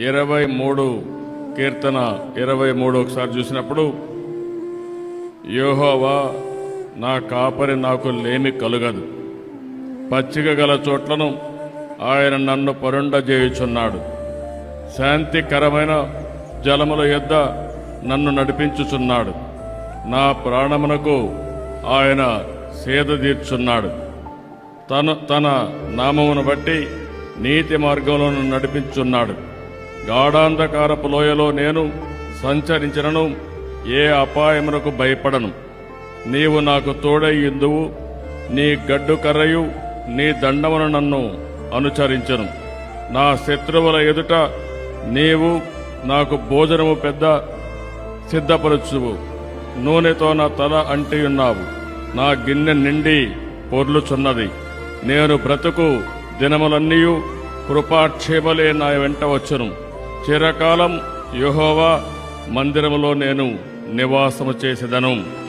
23 కీర్తన 23 ఒకసారి చూసినప్పుడు, యెహోవా నా కాపరి, నాకు లేమి కలుగదు. పచ్చిక గల చోట్లను ఆయన నన్ను పరుండజేయుచున్నాడు. శాంతికరమైన జలముల యొద్ద నన్ను నడిపించుచున్నాడు. నా ప్రాణమునకు ఆయన సేద తీర్చున్నాడు. తన నామమును బట్టి నీతి మార్గంలో నడిపించున్నాడు. గాఢాంధకారపు లోయలో నేను సంచరించినను ఏ అపాయమునకు భయపడను. నీవు నాకు తోడయ్యుందువు. నీ గడ్డు కర్రయు నీ దండమును నన్ను అనుచరించను. నా శత్రువుల ఎదుట నీవు నాకు భోజనము సిద్ధపరచువు. నూనెతో నా తల అంటియున్నావు. నా గిన్నె నిండి పొర్లుచున్నది. నేను బ్రతుకు దినములన్నీయు కృపాక్షేమలే నా వెంట వచ్చును. చిరకాలం యెహోవా మందిరములో నేను నివాసము చేసేదను.